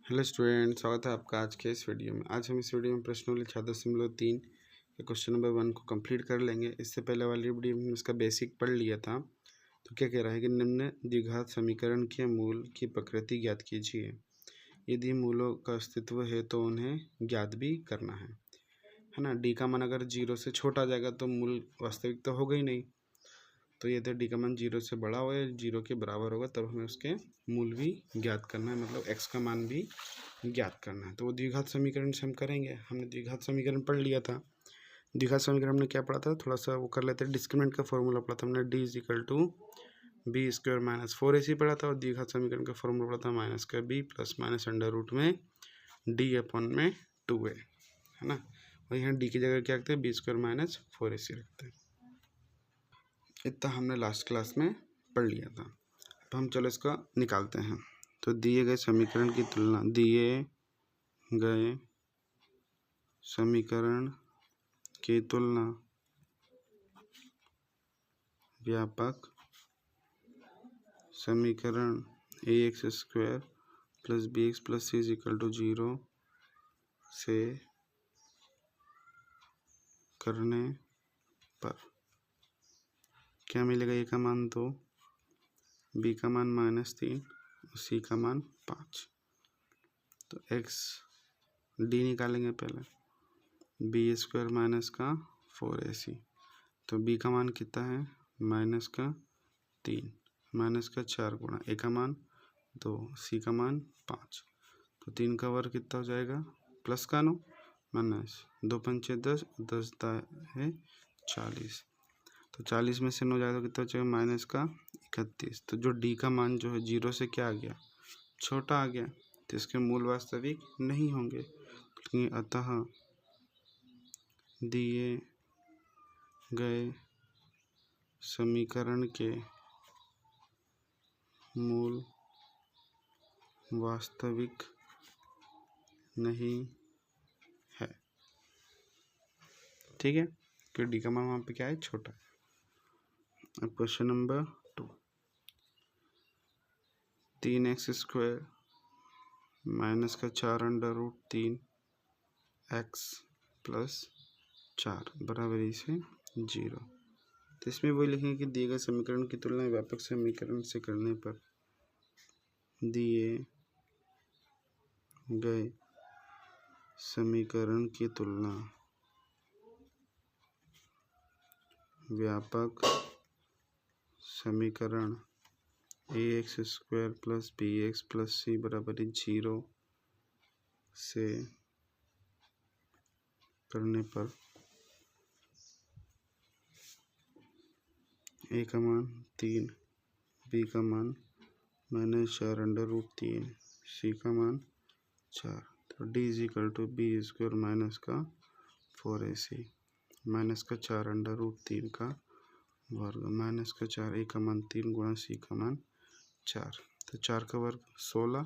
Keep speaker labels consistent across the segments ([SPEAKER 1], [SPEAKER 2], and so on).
[SPEAKER 1] Hello student, स्वागत है आपका आज के इस वीडियो में। आज हम इस वीडियो में प्रश्नों 6.3 के क्वेश्चन नंबर 1 को कंप्लीट कर लेंगे। इससे पहले वाली वीडियो में इसका बेसिक पढ़ लिया था। तो क्या कह रहा है कि निम्न द्विघात समीकरण के मूल की प्रकृति ज्ञात कीजिए। यदि मूलों का अस्तित्व है तो उन्हें ज्ञात भी करना है ना। डी का मान अगर 0 से छोटा आ जाएगा तो मूल वास्तविक तो होगा ही नहीं। तो यदि डी का मान 0 से बड़ा हो या 0 के बराबर होगा तब हमें उसके मूल भी ज्ञात करना है, मतलब x का मान भी ज्ञात करना है। तो वो द्विघात समीकरण से हम करेंगे। हमने द्विघात समीकरण पढ़ लिया था। द्विघात समीकरण हमने क्या पढ़ा था, थोड़ा सा वो कर लेते हैं। डिस्क्रिमिनेंट का फॉर्मूला पढ़ा था हमने, d = b² - 4ac पढ़ा था। और द्विघात समीकरण का फॉर्मूला पढ़ा था -b plus minus under root में d/2a, है ना। और यहाँ d की जगह क्या रखते हैं, b² - 4ac रखते हैं। इतना हमने लास्ट क्लास में पढ़ लिया था। अब हम चलो इसका निकालते हैं। तो दिए गए समीकरण की तुलना, दिए गए समीकरण की तुलना व्यापक समीकरण ax² + bx + c = 0 से करने पर क्या मिलेगा। a का मान 2, b का मान -3 और c का मान 5। तो x d निकालेंगे पहले, b² - 4ac। तो b का मान कितना है, -3 -4 गुणा a का मान 2, c का मान 5। तो 3 का वर्ग कितना हो जाएगा, प्लस का 9 माइनस 2 पंचे 10, 10 है 40। तो 40 में से 9 जाएगा तो कितना हो जाएगा, -31। तो जो d का मान जो है 0 से क्या आ गया, छोटा आ गया। तो इसके मूल वास्तविक नहीं होंगे। अतः दिए गए समीकरण के मूल वास्तविक नहीं है। ठीक है, क्योंकि डी का मान वहाँ पे क्या है, छोटा। अब question number 2, 3x² - 4 under root 3 x + 4 बराबरी से 0। तो इसमें वही लिखेंगे कि दिए गए समीकरण की तुलना व्यापक समीकरण से करने पर दिए गए समीकरण की तुलना व्यापक समीकरण ax² + bx + c = 0 से करने पर a का मान 3, b का मान -4 अंडर रूट 3, c का मान 4। तो d = b² - 4ac -4 under root 3 का वर्ग -4, a का मान 3 गुणा c का मान 4। तो 4 का वर्ग 16,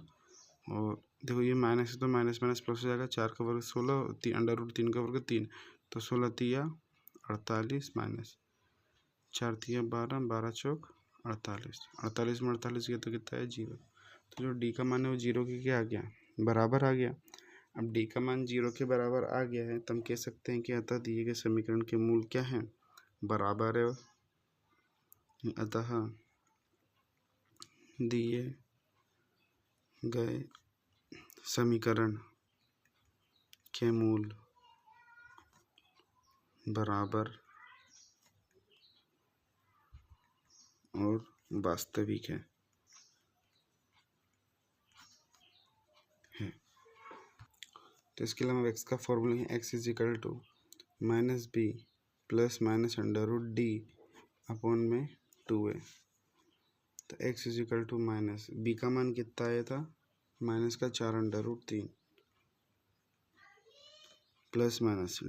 [SPEAKER 1] और देखो ये माइनस है तो माइनस माइनस प्लस हो जाएगा। 4 का वर्ग 16, अंडर रूट 3 का वर्ग 3, तो 16 तिया 48 माइनस 4 तिया 12, 12 चौक 48, 48 में 48 किया तो कितना है, 0। तो जो डी का मान है वो 0 के क्या आ गया, बराबर आ गया। अब डी का मान 0 के बराबर आ गया है तो हम कह सकते हैं कि अतः दिए गए समीकरण के मूल क्या हैं, बराबर है। अतः दिए गए समीकरण के मूल बराबर और वास्तविक है। तो इसके लिए हम x का फॉर्मूला है, x = -b plus minus under root d upon में 2a। तो x = b का मान कितना आया था, -4 under root 3 plus minus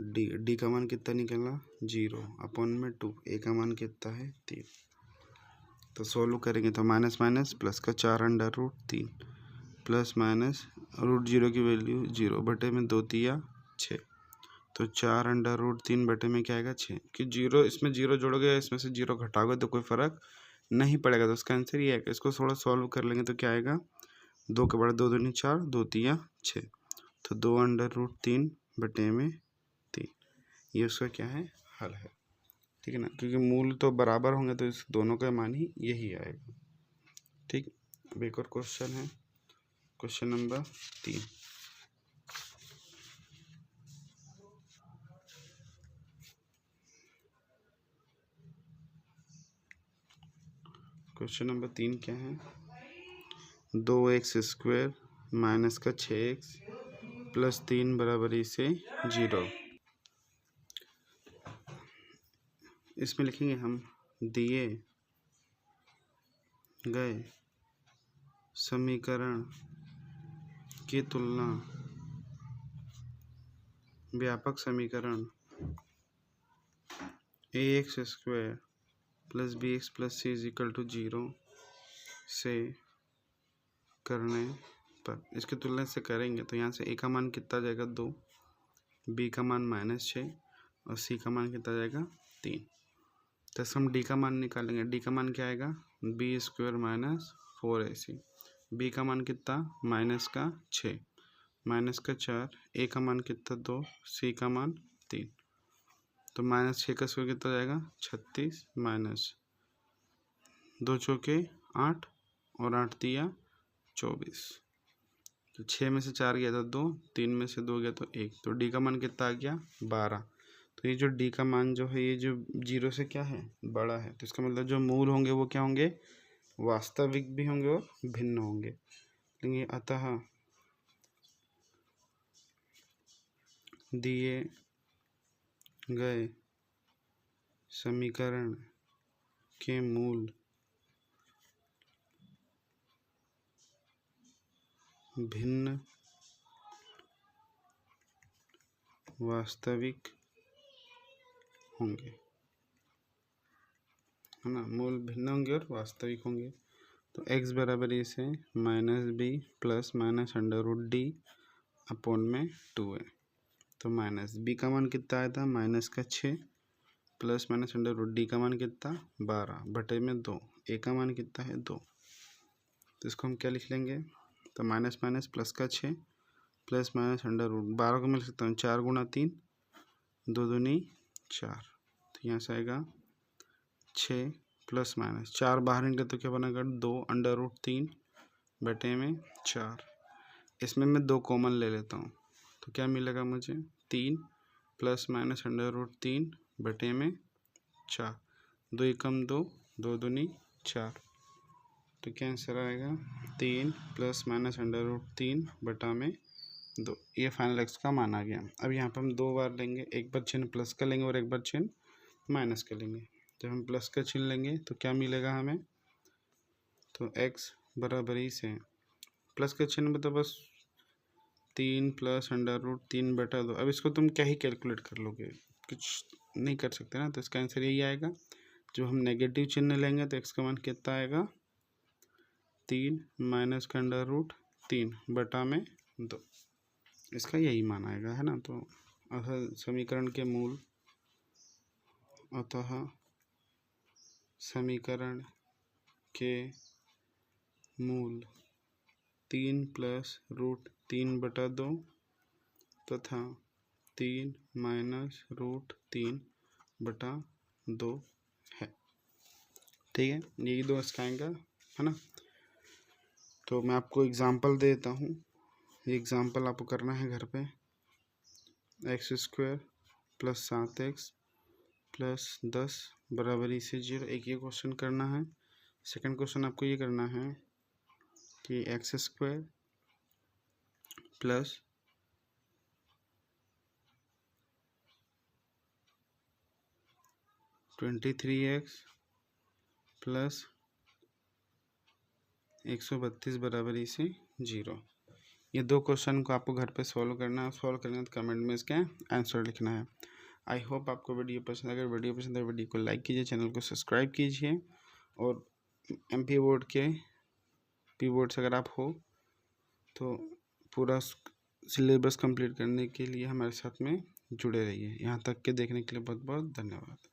[SPEAKER 1] d का मान कितना निकला, 0 अपॉन में 2, a का मान कितना है, 3। तो सॉल्व करेंगे तो माइनस माइनस प्लस का 4 under root 3 plus minus root 0 की वैल्यू 0 बटे में 2 तिया 6। तो 4 अंडर रूट 3 बटे में क्या आएगा, 6। कि 0 इसमें 0 जोड़ोगे, इसमें से 0 घटाओगे तो कोई फ़र्क नहीं पड़ेगा। तो उसका आंसर ये है कि इसको थोड़ा सॉल्व कर लेंगे तो क्या आएगा, 2 के बड़े 2 दूनी 4, 2 तिया 6, तो 2√3/3 ये उसका क्या है, हल है। ठीक है ना, क्योंकि मूल तो बराबर होंगे तो इस दोनों का मान ही यही आएगा। ठीक, अब एक और क्वेश्चन है, क्वेश्चन नंबर 3। क्वेश्चन नंबर 3 क्या है, 2x² माइनस का 6x प्लस 3 बराबरी से 0। इसमें लिखेंगे हम दिए गए समीकरण की तुलना व्यापक समीकरण ax² plus bx plus c equal to 0 से करने पर, इसकी तुलना से करेंगे तो यहाँ से a का मान कितना जाएगा 2, b का मान -6 और c का मान कितना जाएगा 3। तो हम d का मान निकालेंगे, d का मान क्या आएगा b² माइनस 4ac, b का मान कितना -6 -4, a का मान कितना 2, c का मान 3, तो -6 का स्क्वायर कितना जाएगा 36 माइनस 2 चौके 8 और 8 तिया 24, तो 6 में से 4 गया था 2, 3 में से 2 गया तो 1, तो डी का मान कितना आ गया 12। तो ये जो डी का मान जो है ये जो 0 से क्या है बड़ा है, तो इसका मतलब जो मूल होंगे वो क्या होंगे, वास्तविक भी होंगे और भिन्न होंगे। लेकिन अतः दिए गए समीकरण के मूल भिन्न वास्तविक होंगे, है ना, मूल भिन्न होंगे और वास्तविक होंगे। तो x बराबर इसे -b प्लस -√d अपॉन में 2 है, तो -b का मान कितना आया था -6 प्लस -√d का मान कितना 12 बटे में 2, a का मान कितना है 2, तो इसको हम क्या लिख लेंगे, तो माइनस माइनस प्लस का 6 प्लस -√12 को मिल सकता हूँ 4 गुणा 3, 2 दूनी 4, तो यहाँ से आएगा 6 प्लस माइनस 4 बाहर निकले तो क्या बनेगा 2√3 बटे में 4, इसमें मैं 2 कॉमन ले लेता हूँ तो क्या मिलेगा मुझे 3 प्लस -√3 बटे में 4, 2 एकम 2, 2 दूनी 4, तो क्या आंसर आएगा 3 प्लस -√3 बटा में 2, ये फाइनल एक्स का मान आ गया। अब यहाँ पर हम 2 बार लेंगे, एक बार चिन्ह प्लस का लेंगे और एक बार चिन्ह माइनस का लेंगे। जब हम प्लस का चिन्ह लेंगे तो क्या मिलेगा हमें, तो x बराबर ही से प्लस का चिन्ह मतलब बस 3 प्लस √3 बटा 2। अब इसको तुम क्या ही कैलकुलेट कर लोगे, कुछ नहीं कर सकते ना, तो इसका आंसर यही आएगा। जब हम नेगेटिव चिन्ह लेंगे तो x का मान कितना आएगा 3 माइनस का √3 बटा में 2, इसका यही मान आएगा, है ना। तो अतः समीकरण के मूल, अतः समीकरण के मूल 3 प्लस √3 बटा 2 तथा 3 माइनस √3 बटा 2 है। ठीक है, यही 2 इसका आएगा, है ना। तो मैं आपको एग्जांपल देता हूँ, ये एग्जांपल आपको करना है घर पे, x² प्लस 7x प्लस 10 बराबरी से 0, एक ये क्वेश्चन करना है। सेकंड क्वेश्चन आपको ये करना है कि x² प्लस 23x प्लस 132 बराबरी से 0, ये 2 क्वेश्चन को आपको घर पे सॉल्व करना है। सॉल्व करना है तो कमेंट में इसका आंसर लिखना है। आई होप आपको वीडियो पसंद, अगर वीडियो पसंद है वीडियो को लाइक कीजिए, चैनल को सब्सक्राइब कीजिए, और MP बोर्ड के P बोर्ड से अगर आप हो तो पूरा सिलेबस कंप्लीट करने के लिए हमारे साथ में जुड़े रहिए। यहाँ तक के देखने के लिए बहुत बहुत धन्यवाद।